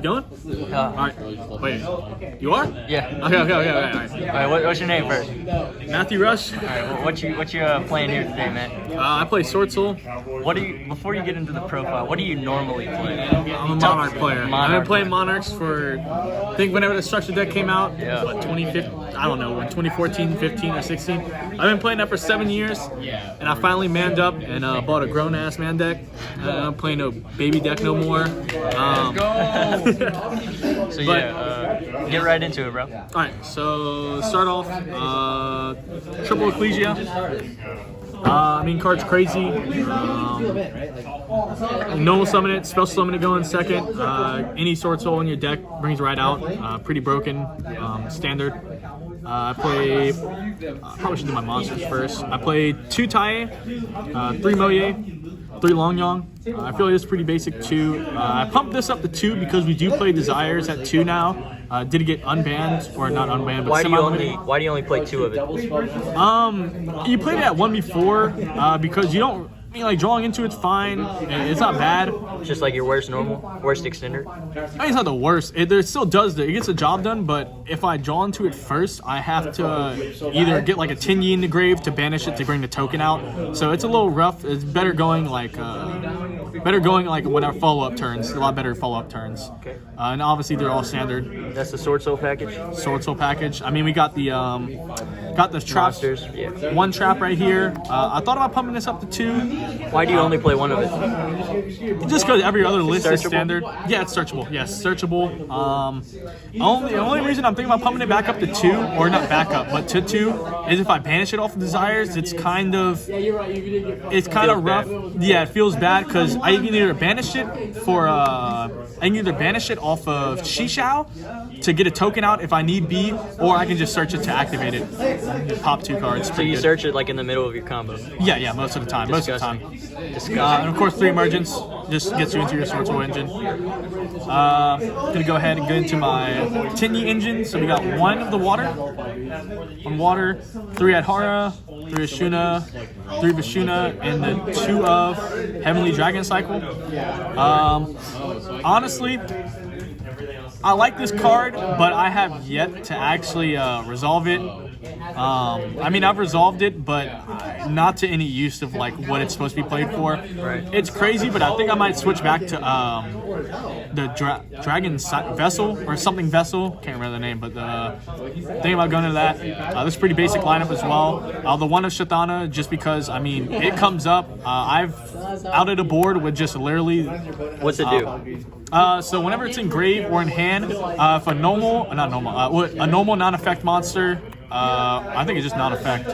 going? All right. Wait, you are? Yeah. Okay. All right. All right, what's your name first? Matthew Rush. All right, what you playing here today, man? I play Swordsoul. What do you, before you get into the profile, what do you normally play? I'm a Monarch player. I've been playing Monarchs for, I think whenever the structure deck came out, Yeah. what, 2015, I don't know, when 2014, 15, or 16. I've been playing that for 7 years, and I finally manned up and bought a grown-ass man deck. I'm playing no baby deck no more. So yeah, get right into it, bro. Alright, so start off, triple Ecclesia. Card's crazy. Normal summon it, special summon it going second. Any Swordsoul in your deck brings right out. Pretty broken, standard. I play, probably should do my monsters first. I play 2 Tae, 3 Moye, 3 Long Yong. I feel like it's pretty basic too. I pumped this up to 2 because we do play Desires at 2 now. Did it get unbanned or not unbanned? But Why do you only play 2 of it? You played it at 1 before because you don't. Like drawing into it's fine. It's not bad. It's just like your worst extender. It's not the worst. It still does it gets the job done. But if I draw into it first, I have to either get like a Tinyi in the grave to banish it to bring the token out. So it's a little rough. It's better going like when our follow-up turns. A lot better follow-up turns. Okay. And obviously they're all standard. That's the Swordsoul package. Swordsoul package. I mean, we got the traps. Monsters. Yeah. 1 trap right here. I thought about pumping this up to 2. Why do you only play 1 of it? Just because every other list is Searchable? standard. Yeah, it's searchable. Yes, searchable. The only reason I'm thinking about pumping it back up to 2, or not back up, but to 2, is if I banish it off of Desires, it's kind of rough. Bad. Yeah, it feels bad because I can either banish it off of Shishao to get a token out if I need be, or I can just search it to activate it. Just pop 2 cards. So you search it like in the middle of your combo. Yeah, most of the time. Disgusting. And of course, 3 emergence just gets you into your Swordsoul engine. Gonna go ahead and get into my Tinyi engine. So we got 1 of the water, 1 water, 3 Adhara, 3 Ashuna, 3 Vishuna, and the 2 of Heavenly Dragon Cycle. Honestly, I like this card, but I have yet to actually resolve it. I've resolved it, but not to any use of like what it's supposed to be played for. Right. It's crazy, but I think I might switch back to the Dragon Vessel or something Vessel. Can't remember the name, but thinking about going to that. This is pretty basic lineup as well. The 1 of Shathana, just because it comes up. I've outed a board with just literally. What's it do? So whenever it's in grave or in hand, if a normal non-effect monster, I think it's just non-effect.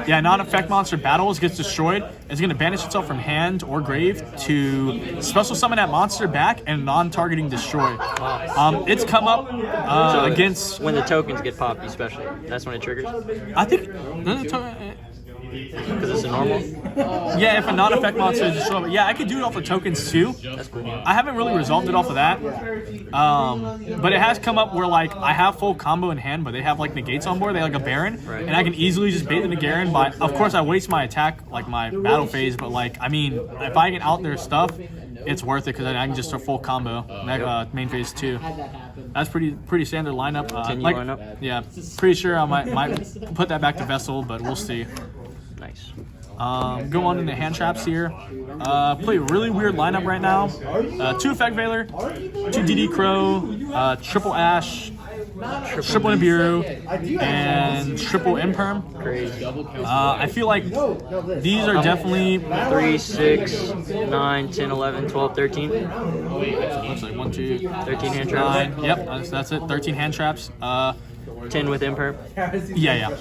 Yeah, non-effect monster battles gets destroyed. It's going to banish itself from hand or grave to special summon that monster back and non-targeting destroy. It's come up against when the tokens get popped, especially. That's when it triggers. I think. Because it's a normal. Yeah, if a non-effect monster is destroyed. Yeah, I could do it off of tokens too. That's cool. I haven't really resolved it off of that. But it has come up where like I have full combo in hand, but they have like negates on board. They have like a Baron, and I can easily just bait the Negarin. But of course, I waste my attack, like my battle phase. But like, if I can out their stuff, it's worth it because I can just start full combo main phase 2. That's pretty standard lineup. Lineup? Yeah, pretty sure I might put that back to Vessel, but we'll see. Nice. Go on into hand traps here. Play a really weird lineup right now. 2 Effect Veiler, 2 DD Crow, triple Ash, triple Nibiru, and triple Imperm. Crazy. I feel like these are definitely 3, 6, 9, 10, 11, 12, 13. Looks like 1, 2, 13 hand traps. 9. Yep, that's it. 13 hand traps. 10 with imperm. Yeah.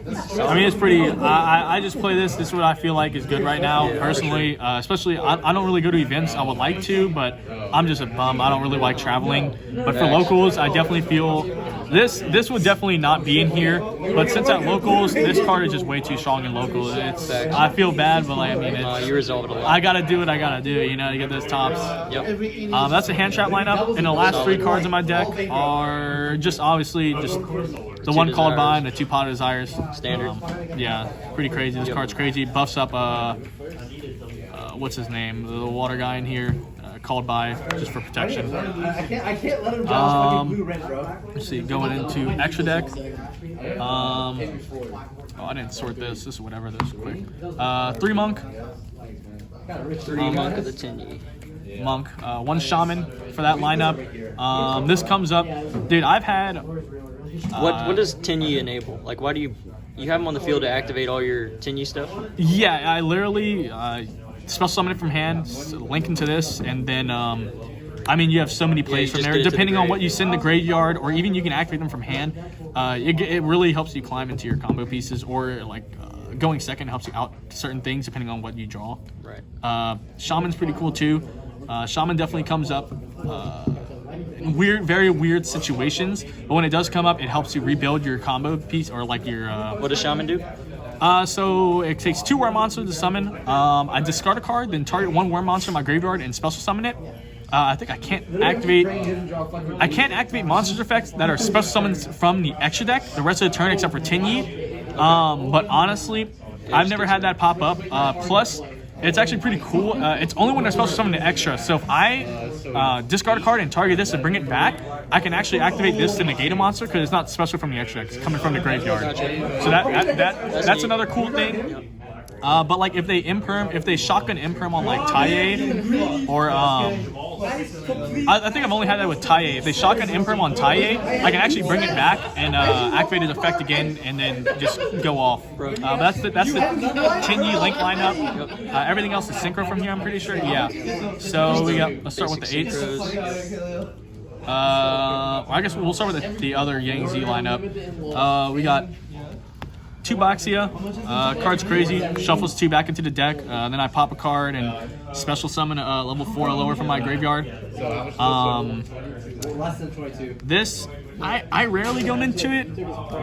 It's pretty. I just play this. This is what I feel like is good right now, personally. Especially, I don't really go to events. I would like to, but I'm just a bum. I don't really like traveling. But for locals, I definitely feel this would definitely not be in here. But since at locals, this card is just way too strong in locals. I feel bad, but you resolve it a lot. I gotta do what I gotta do, to get those tops. Yep. That's a hand trap lineup, and the last 3 cards in my deck are just obviously just the 1 called by and the 2 Pot of Desires. Standard. Yeah, pretty crazy. This card's crazy. Buffs up what's his name? The water guy in here. called by just for protection. I can't let him drop blue red, bro. Let's see, going into extra deck. Oh, I didn't sort this. This is whatever. This is quick. 3 monk. 3 monk of the 10 Monk. 1 shaman for that lineup. This comes up, dude. I've had. What does 10 enable? Like, why do you have them on the field to activate all your 10 stuff? Yeah, I literally special summon it from hand, link into this, and then I mean, you have so many plays from there. Depending on what you send the graveyard, or even you can activate them from hand. It really helps you climb into your combo pieces, or like going second helps you out certain things depending on what you draw. Right. Shaman's pretty cool too. Shaman definitely comes up in very weird situations, but when it does come up, it helps you rebuild your combo piece, or like your. What does Shaman do? So it takes 2 worm monsters to summon. I discard a card, then target 1 worm monster in my graveyard and special summon it. I think I can't activate monsters effects that are special summons from the extra deck the rest of the turn except for Tinyi. But honestly, I've never had that pop up. Plus, it's actually pretty cool. It's only when they're supposed to summon the extra. So if I discard a card and target this and bring it back, I can actually activate this to negate a monster because it's not special from the extra deck. It's coming from the graveyard. So that's another cool thing. But like if they shotgun imperm on like Taie, or I think I've only had that with Taie. If they shotgun imperm on Taie, I can actually bring it back and activate its effect again, and then just go off. That's the Tinyi Link lineup. Everything else is synchro from here, I'm pretty sure. Yeah. So let's start with the 8s. I guess we'll start with the other Yang Z lineup. We got 2 Baxia, card's crazy, shuffles 2 back into the deck, then I pop a card and special summon a level 4 or lower from my graveyard. This, I rarely go into it,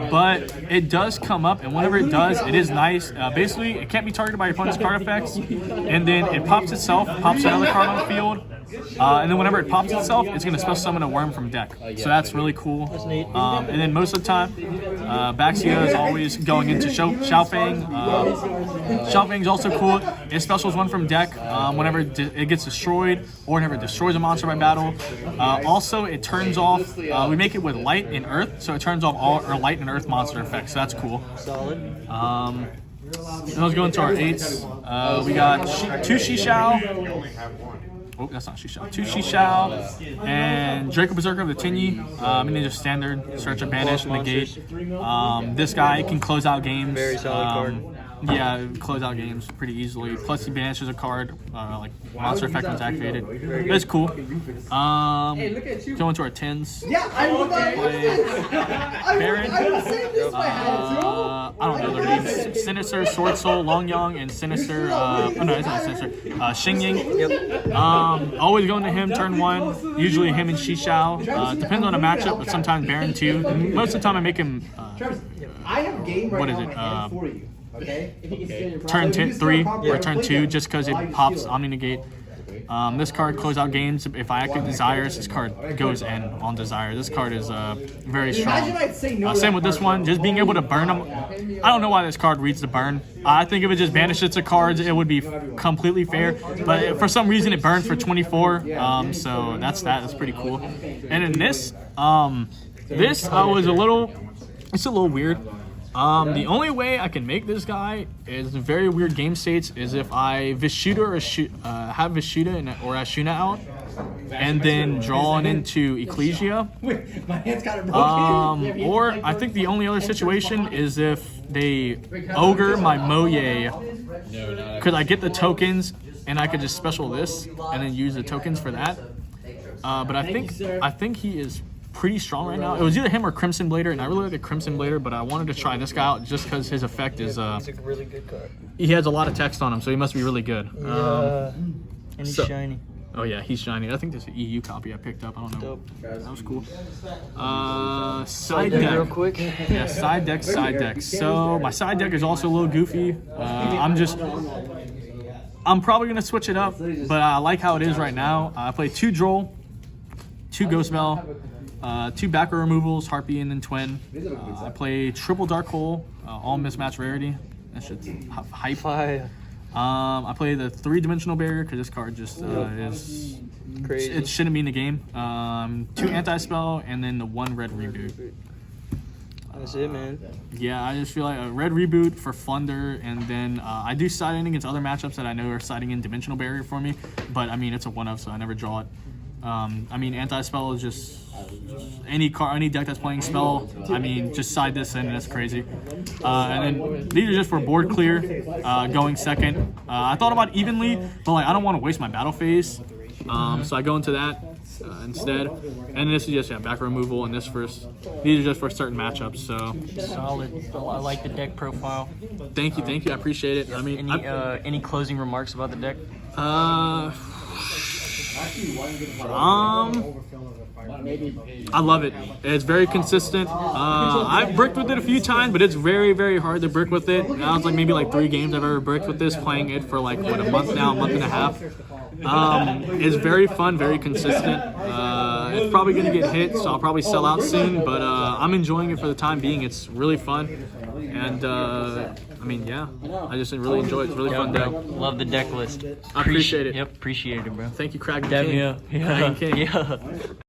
but it does come up, and whenever it does, it is nice. Basically, it can't be targeted by your opponent's card effects, and then it pops itself, pops another card on the field, and then whenever it pops itself, it's going to special summon a worm from deck. So that's really cool. That's neat. And then most of the time, Baxia is always going into Xiaofeng. Xiaofeng is also cool. It specials 1 from deck whenever it gets destroyed, or whenever it destroys a monster by battle. Also, it turns off, we make it with light and earth, so it turns off all our light and earth monster effects, so that's cool. Solid. Then let's go into our 8s. We got 2 Shishao. Oh, that's not Shishao. 2 Shishao and Draco Berserker of the Tinyi. Ninja Standard, Search and Banish, Negate. This guy can close out games. Very solid card. Yeah, close out games pretty easily. Plus, he banishes a card, like monster effect when it's activated. It's cool. Going into our 10s. Yeah, I would Baron. I would say this if I had to. I don't know their names. Sinister, Swordsoul, Longyang, and Sinister. Oh no, it's not Sinister. Xingying. Yep. Always going to him turn 1. Usually him and Shishao. Depends on the matchup, but sometimes Baron 2. Most of the time I make him. I have game right What is now it? in hand for you. Okay. Turn 3 or turn 2 just because it pops Omni Negate. This card close out games. If I activate Desires, this card goes in on Desire. This card is very strong. Same with this one. Just being able to burn them. I don't know why this card reads the burn. I think if it just banishes the cards, it would be completely fair. But for some reason, it burned for 24. So that's pretty cool. And in this, this was it's a little weird. The only way I can make this guy is very weird game states is if I Vishuda or have Vishuda or Ashuna out, and then draw it into Ecclesia. My hand's kind of broken. Or I think the only other situation is if they ogre my Moye, because I get the tokens and I could just special this and then use the tokens for that. But I think he is pretty strong right now. It was either him or Crimson Blader, and I really like the Crimson Blader, but I wanted to try this guy out just because his effect is It's a really good card. he has a lot of text on him, so he must be really good. And he's shiny. Oh yeah, he's shiny. I think there's an EU copy I picked up. I don't know. Dope. That was cool. Side deck. Real quick. Yeah, side deck. So my side deck is also a little goofy. I'm probably gonna switch it up, but I like how it is right now. I play 2 Droll, 2 Ghost Bell, 2 back row removals, Harpy and then Twin. I play triple Dark Hole, all mismatch rarity. That shit's hype. Fire. I play the 3-dimensional barrier because this card just is Crazy. it shouldn't be in the game. 2 anti-spell and then the 1 red reboot. That's it, man. Yeah, I just feel like a red reboot for Flunder, and then I do side in against other matchups that I know are siding in Dimensional Barrier for me, but I mean it's a 1-of, so I never draw it. I mean anti-spell is just any deck that's playing spell. I mean just side this in, and that's crazy. And then these are just for board clear, going second. I thought about evenly, but like I don't want to waste my battle phase, so I go into that. Instead, and this is just back removal, and this first. These are just for certain matchups. So Solid. I like the deck profile. thank you, I appreciate it. I mean, Any closing remarks about the deck? I love it. It's very consistent. I've bricked with it a few times, but it's very, very hard to brick with it. Now it's like maybe like 3 games I've ever bricked with this, playing it for like what, a month now, a month and a half. It's very fun, very consistent. It's probably gonna get hit, so I'll probably sell out soon. But I'm enjoying it for the time being. It's really fun, and I mean, yeah, I just really enjoy it. It's really fun deck. Love the deck list. I appreciate it. Yep, appreciate it, bro. Thank you, Kraken Damn, King. yeah. Kraken King. Yeah.